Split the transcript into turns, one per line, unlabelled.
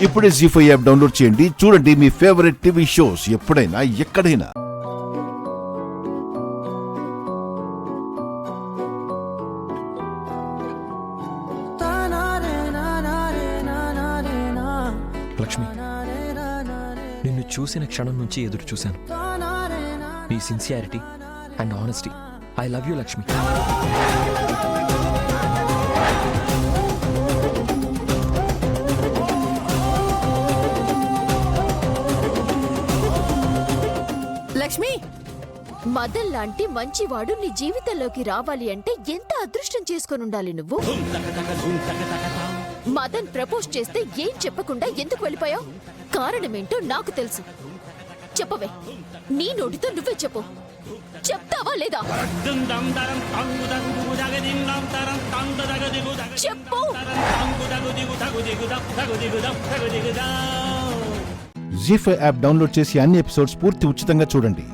ఇప్పుడే జీ5 app download చేయండి. చూడండి మీ ఫేవరెట్ టీవీ షోస్ ఎప్పుడైనా ఎక్కడైనా.
లక్ష్మి, నిన్ను చూసిన క్షణం నుంచి ఎదురు చూశాను. నీ sincerity and honesty. I love you Lakshmi.
Lakshmi, Madan లాంటి మంచివాడు నీ జీవితంలోకి రావాలి అంటే ఎంత అదృష్టం చేసుకొని ఉండాలి నువ్వు. మదన్ ప్రపోజ్ చేస్తే ఏం చెప్పకుండా ఎందుకు వెళ్ళిపోయావు? కారణమేంటో నాకు తెలుసు. చెప్పవే, నీ నోటితో నువ్వే చెప్పు. చెప్తావా లేదా? చెప్పు.
జీ5 యాప్ డౌన్లోడ్ చేసి అన్ని ఎపిసోడ్స్ పూర్తి ఉచితంగా చూడండి.